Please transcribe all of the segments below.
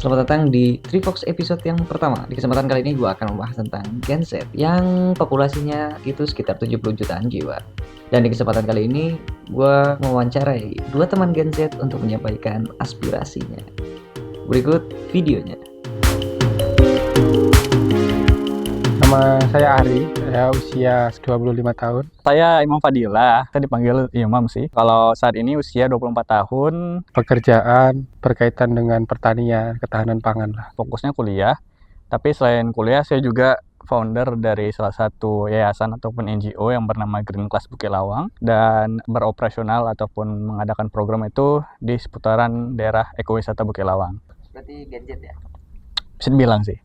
Selamat datang di Trivox episode yang pertama. Di kesempatan kali ini gue akan membahas tentang Gen Z yang populasinya itu sekitar 70 jutaan jiwa. Dan di kesempatan kali ini gue mewawancarai dua teman Gen Z untuk menyampaikan aspirasinya. Berikut videonya. Nama saya Ari, saya usia 25 tahun. Saya Imam Fadilah, saya dipanggil Imam sih. Kalau saat ini usia 24 tahun, Pekerjaan berkaitan dengan pertanian, ketahanan pangan lah. fokusnya kuliah. Tapi selain kuliah, saya juga founder dari salah satu yayasan ataupun NGO yang bernama Green Class Bukit Lawang dan beroperasional ataupun mengadakan program itu di seputaran daerah ekowisata Bukit Lawang. Berarti Gen Z ya? Bisa dibilang sih.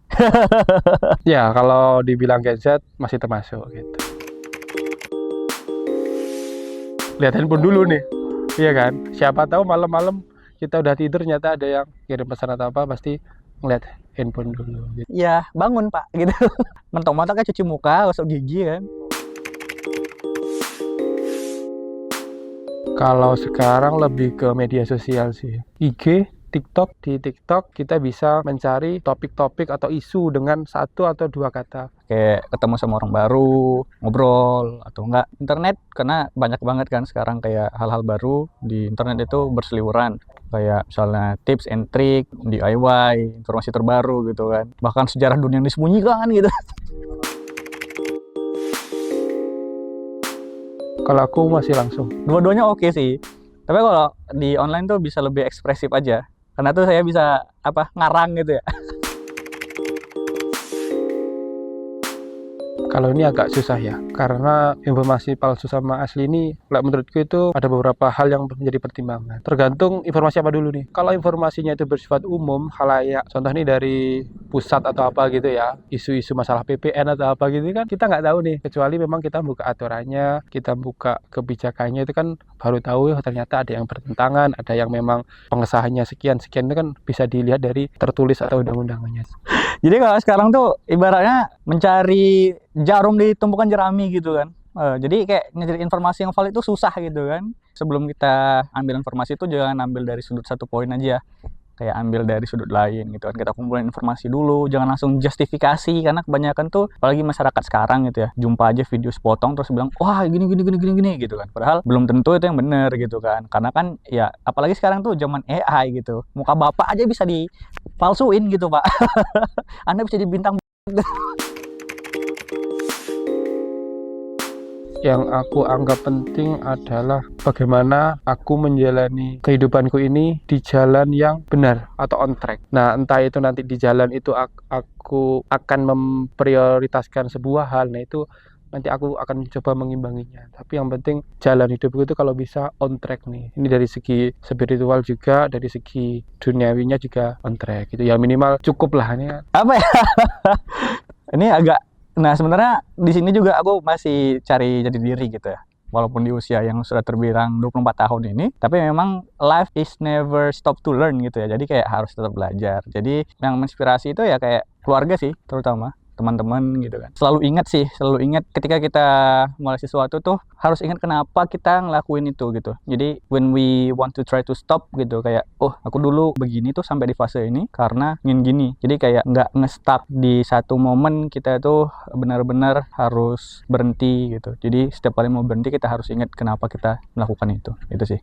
Ya, kalau dibilang Gen Z masih termasuk gitu. Lihat handphone dulu nih, iya kan? Siapa tahu malam-malam kita udah tidur ternyata ada yang kirim pesan atau apa, pasti ngeliat handphone dulu. Gitu. Ya, bangun Pak, gitu. Mentok-mentok cuci muka, gosok gigi kan. Kalau sekarang lebih ke media sosial sih, IG, TikTok. Di TikTok kita bisa mencari topik-topik atau isu dengan satu atau dua kata. Kayak ketemu sama orang baru, ngobrol, atau enggak internet, karena banyak banget kan sekarang kayak hal-hal baru di internet itu berseliweran. Kayak misalnya tips and trick, DIY, informasi terbaru gitu kan. Bahkan sejarah dunia yang disembunyikan gitu. Kalau aku masih langsung. Dua-duanya oke sih. Tapi kalau di online tuh bisa lebih ekspresif aja. Karena tuh saya bisa ngarang gitu ya. Kalau ini agak susah ya, karena informasi palsu sama asli ini, menurutku itu ada beberapa hal yang menjadi pertimbangan. Tergantung informasi apa dulu nih. Kalau informasinya itu bersifat umum, khalayak, contoh nih dari pusat atau apa gitu ya, isu-isu masalah PPN atau apa gitu kan, kita nggak tahu nih. Kecuali memang kita buka aturannya, kita buka kebijakannya, itu kan baru tahu ya ternyata ada yang bertentangan, ada yang memang pengesahannya sekian-sekian, itu kan bisa dilihat dari tertulis atau undang-undangnya. Jadi kalau sekarang tuh ibaratnya mencari jarum di tumpukan jerami gitu kan. Jadi kayak nyari informasi yang valid itu susah gitu kan. Sebelum kita ambil informasi itu jangan ambil dari sudut satu poin aja. Kayak ambil dari sudut lain gitu kan. Kita kumpulin informasi dulu, jangan langsung justifikasi, karena kebanyakan tuh apalagi masyarakat sekarang gitu ya, jumpa aja video sepotong terus bilang wah gini gitu kan. Padahal belum tentu itu yang benar gitu kan. Karena kan ya apalagi sekarang tuh zaman AI gitu. Muka bapak aja bisa dipalsuin gitu, Pak. Anda bisa dibintang. Yang aku anggap penting adalah bagaimana aku menjalani kehidupanku ini di jalan yang benar atau on track. Nah, entah itu nanti di jalan itu aku akan memprioritaskan sebuah hal, nah itu nanti aku akan coba mengimbanginya. Tapi yang penting jalan hidupku itu kalau bisa on track nih. Ini dari segi spiritual juga, dari segi duniawinya juga on track gitu. Ya minimal cukup lah ini. Apa ya? Ini agak. Nah, sebenarnya di sini juga aku masih cari jati diri gitu ya. Walaupun di usia yang sudah terbilang 24 tahun ini, tapi memang life is never stop to learn gitu ya. Jadi kayak harus tetap belajar. Jadi yang menginspirasi itu ya kayak keluarga sih, terutama teman-teman gitu kan. Selalu ingat ketika kita mulai sesuatu tuh harus ingat kenapa kita ngelakuin itu gitu. Jadi when we want to try to stop gitu, kayak oh aku dulu begini tuh sampai di fase ini karena ingin gini. Jadi kayak nggak nge-stuck di satu momen, kita tuh benar-benar harus berhenti gitu. Jadi setiap kali mau berhenti kita harus ingat kenapa kita melakukan itu sih.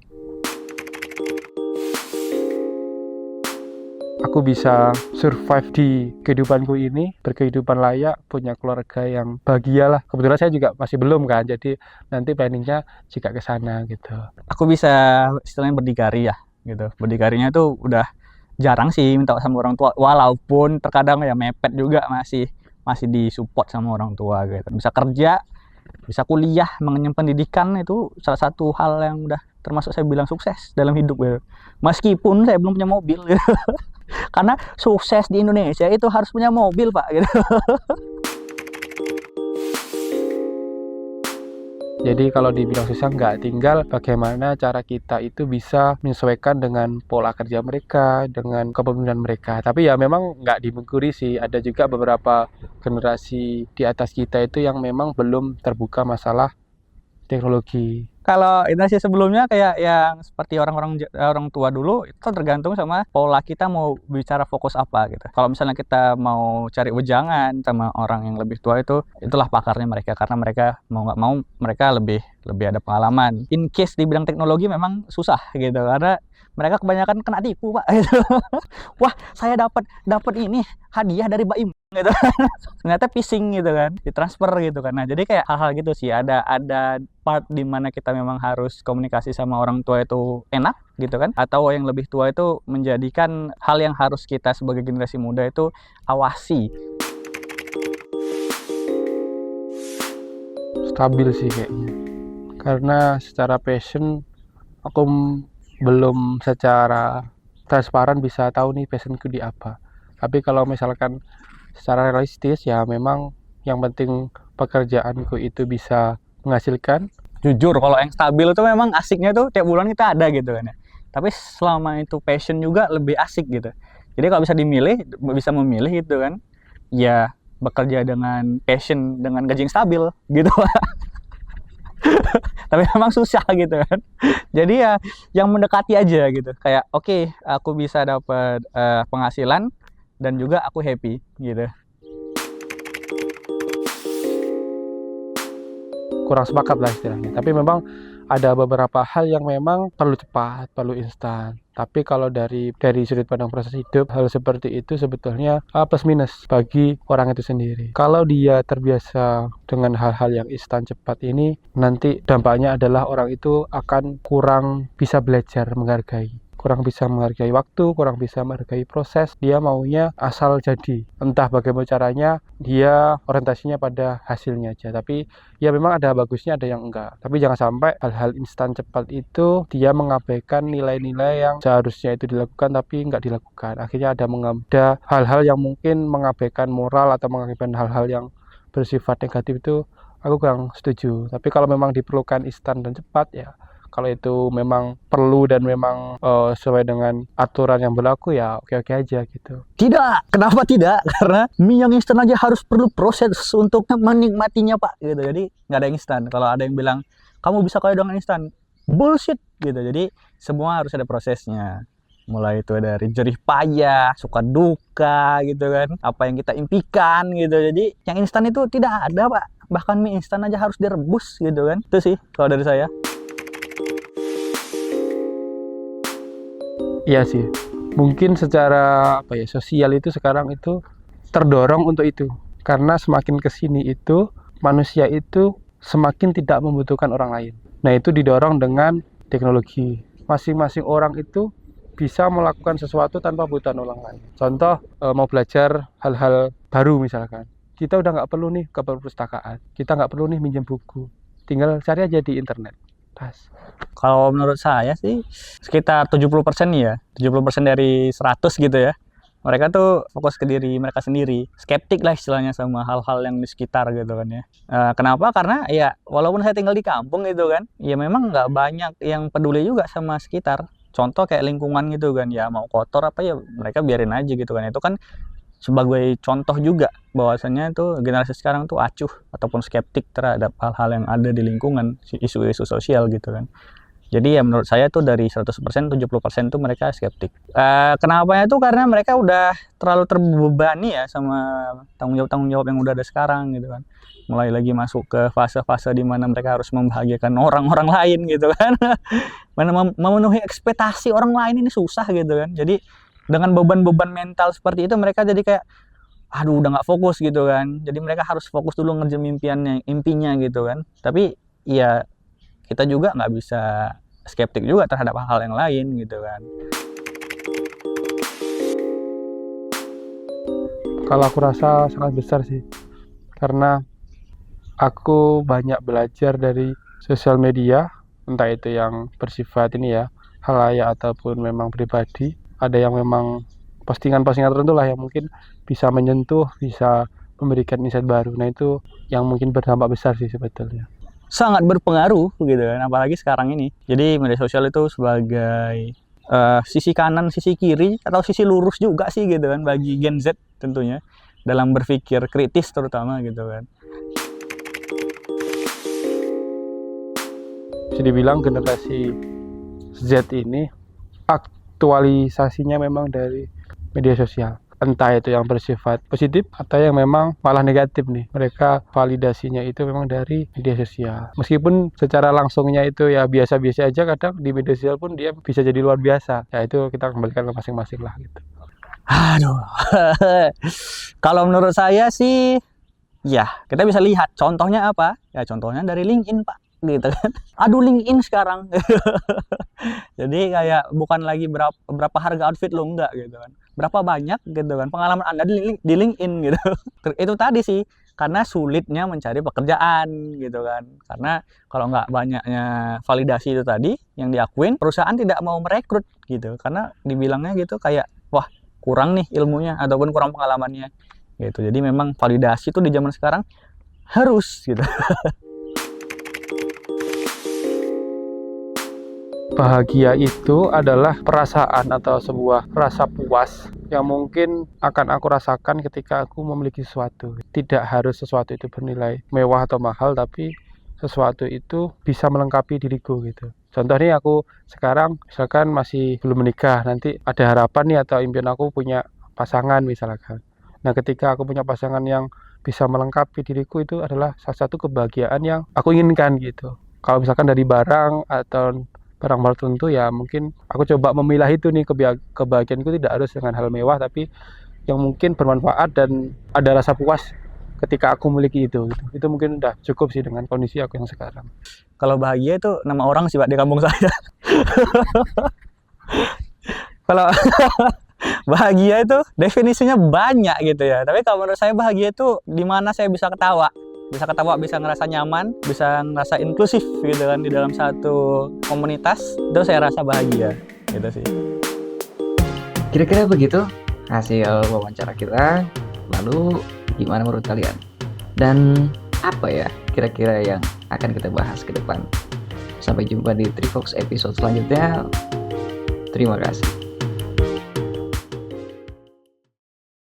Aku bisa survive di kehidupanku ini, berkehidupan layak, punya keluarga yang bahagia lah. Kebetulan saya juga masih belum kan, jadi nanti planningnya juga ke sana gitu. Aku bisa istilahnya berdikari ya gitu. Berdikarinya tuh udah jarang sih minta sama orang tua, walaupun terkadang ya mepet juga masih disupport sama orang tua gitu. Bisa kerja, bisa kuliah, mengenyam pendidikan, itu salah satu hal yang udah termasuk saya bilang sukses dalam hidup gitu. Meskipun saya belum punya mobil gitu. Karena sukses di Indonesia itu harus punya mobil, Pak gitu. Jadi kalau dibilang susah nggak, tinggal bagaimana cara kita itu bisa menyesuaikan dengan pola kerja mereka, dengan kepemimpinan mereka. Tapi ya memang nggak dimungkiri sih, ada juga beberapa generasi di atas kita itu yang memang belum terbuka masalah teknologi. Kalau generasi sebelumnya kayak yang seperti orang tua dulu itu tergantung sama pola kita mau bicara fokus apa gitu. Kalau misalnya kita mau cari wejangan sama orang yang lebih tua itulah pakarnya mereka, karena mereka mau nggak mau mereka lebih ada pengalaman. In case di bidang teknologi memang susah gitu, karena mereka kebanyakan kena tipu, Pak, gitu. Wah, saya dapat ini hadiah dari Baim gitu. Ternyata phishing gitu kan, ditransfer gitu kan. Nah, jadi kayak hal-hal gitu sih, ada part di mana kita memang harus komunikasi sama orang tua itu enak gitu kan, atau yang lebih tua itu menjadikan hal yang harus kita sebagai generasi muda itu awasi. Stabil sih kayaknya, karena secara passion aku belum secara transparan bisa tahu nih passionku di apa. Tapi kalau misalkan secara realistis ya memang yang penting pekerjaanku itu bisa menghasilkan. Jujur kalau yang stabil itu memang asiknya tuh tiap bulan kita ada gitu kan ya. Tapi selama itu passion juga lebih asik gitu. Jadi kalau bisa memilih gitu kan, ya bekerja dengan passion dengan gaji yang stabil gitu. Tapi memang susah gitu kan. Jadi ya yang mendekati aja gitu. Kayak oke, aku bisa dapat penghasilan dan juga aku happy gitu. Kurang sepakat lah istilahnya. Tapi memang ada beberapa hal yang memang perlu cepat, perlu instan. Tapi kalau dari sudut pandang proses hidup, hal seperti itu sebetulnya plus minus bagi orang itu sendiri. Kalau dia terbiasa dengan hal-hal yang instan cepat ini, nanti dampaknya adalah orang itu akan kurang bisa belajar menghargai. Kurang bisa menghargai waktu, kurang bisa menghargai proses. Dia maunya asal jadi. Entah bagaimana caranya, dia orientasinya pada hasilnya aja. Tapi ya memang ada bagusnya, ada yang enggak. Tapi jangan sampai hal-hal instan cepat itu dia mengabaikan nilai-nilai yang seharusnya itu dilakukan tapi enggak dilakukan. Akhirnya ada hal-hal yang mungkin mengabaikan moral atau mengabaikan hal-hal yang bersifat negatif itu aku kurang setuju. Tapi kalau memang diperlukan instan dan cepat ya, kalau itu memang perlu dan memang sesuai dengan aturan yang berlaku ya oke-oke aja gitu. Tidak, kenapa tidak? Karena mie yang instan aja harus perlu proses untuk menikmatinya, Pak gitu. Jadi nggak ada yang instan. Kalau ada yang bilang kamu bisa kaya dengan instan, bullshit gitu. Jadi semua harus ada prosesnya. Mulai itu dari jerih payah, suka duka gitu kan, apa yang kita impikan gitu. Jadi yang instan itu tidak ada, Pak. Bahkan mie instan aja harus direbus gitu kan. Itu sih kalau dari saya. Iya sih, mungkin secara sosial itu sekarang itu terdorong untuk itu, karena semakin kesini itu manusia itu semakin tidak membutuhkan orang lain. Nah itu didorong dengan teknologi. Masing-masing orang itu bisa melakukan sesuatu tanpa butuhan orang lain. Contoh mau belajar hal-hal baru misalkan, kita udah nggak perlu nih ke perpustakaan, kita nggak perlu nih minjem buku, tinggal cari aja di internet. Pas. Kalau menurut saya sih sekitar 70% ya, 70% dari 100 gitu ya. Mereka tuh fokus ke diri mereka sendiri, skeptik lah istilahnya sama hal-hal yang di sekitar gitu kan ya. Kenapa? Karena ya walaupun saya tinggal di kampung gitu kan, ya memang nggak banyak yang peduli juga sama sekitar. Contoh kayak lingkungan gitu kan, ya mau kotor apa ya mereka biarin aja gitu kan. Itu kan sebagai contoh juga bahwasannya itu generasi sekarang tuh acuh ataupun skeptik terhadap hal-hal yang ada di lingkungan, isu-isu sosial gitu kan. Jadi ya menurut saya tuh dari 100% 70% tuh mereka skeptik. Kenapanya tuh karena mereka udah terlalu terbebani ya sama tanggung jawab yang udah ada sekarang gitu kan. Mulai lagi masuk ke fase-fase di mana mereka harus membahagiakan orang-orang lain gitu kan. Memenuhi ekspektasi orang lain ini susah gitu kan. Jadi dengan beban-beban mental seperti itu mereka jadi kayak aduh udah nggak fokus gitu kan. Jadi mereka harus fokus dulu ngerjain impinya gitu kan. Tapi ya kita juga nggak bisa skeptik juga terhadap hal-hal yang lain gitu kan. Kalau aku rasa sangat besar sih, karena aku banyak belajar dari sosial media, entah itu yang bersifat ini ya halayak ataupun memang pribadi. Ada yang memang postingan-postingan tertentu lah yang mungkin bisa menyentuh, bisa memberikan insight baru. Nah itu yang mungkin berdampak besar sih sebetulnya. Sangat berpengaruh gitu kan, apalagi sekarang ini. Jadi media sosial itu sebagai sisi kanan, sisi kiri, atau sisi lurus juga sih gitu kan bagi Gen Z tentunya dalam berpikir kritis terutama gitu kan. bisa dibilang generasi Z ini aktualisasinya memang dari media sosial. Entah itu yang bersifat positif atau yang memang malah negatif nih. Mereka validasinya itu memang dari media sosial. Meskipun secara langsungnya itu ya biasa-biasa aja, kadang di media sosial pun dia bisa jadi luar biasa. Ya itu kita kembalikan ke masing-masing lah gitu. Aduh. Kalau menurut saya sih, ya kita bisa lihat contohnya apa? Ya contohnya dari LinkedIn, Pak. Gitu kan. Aduh, LinkedIn sekarang. Jadi kayak bukan lagi berapa harga outfit lo, enggak gitu kan. Berapa banyak gitu kan pengalaman Anda di LinkedIn gitu. Itu tadi sih, karena sulitnya mencari pekerjaan gitu kan. Karena kalau nggak banyaknya validasi itu tadi yang diakuin, perusahaan tidak mau merekrut gitu. Karena dibilangnya gitu kayak, wah kurang nih ilmunya ataupun kurang pengalamannya gitu. Jadi memang validasi itu di zaman sekarang harus gitu. Bahagia itu adalah perasaan atau sebuah rasa puas yang mungkin akan aku rasakan ketika aku memiliki sesuatu. Tidak harus sesuatu itu bernilai mewah atau mahal, tapi sesuatu itu bisa melengkapi diriku gitu. Contoh nih, aku sekarang misalkan masih belum menikah, nanti ada harapan nih atau impian aku punya pasangan misalkan. Nah, ketika aku punya pasangan yang bisa melengkapi diriku, itu adalah salah satu kebahagiaan yang aku inginkan gitu. Kalau misalkan dari barang atau barang-barang tertentu, ya mungkin aku coba memilah itu nih, kebahagiaanku tidak harus dengan hal mewah, tapi yang mungkin bermanfaat dan ada rasa puas ketika aku memiliki itu gitu. Itu mungkin udah cukup sih dengan kondisi aku yang sekarang. Kalau bahagia itu nama orang sih Pak di kampung saya. Kalau bahagia itu definisinya banyak gitu ya. Tapi kalau menurut saya bahagia itu di mana saya bisa ketawa, bisa ngerasa nyaman, bisa ngerasa inklusif gitu kan di dalam satu komunitas. Itu saya rasa bahagia gitu sih. Kira-kira begitu hasil wawancara kita. Lalu gimana menurut kalian? Dan apa ya kira-kira yang akan kita bahas ke depan? Sampai jumpa di Trivox episode selanjutnya. Terima kasih.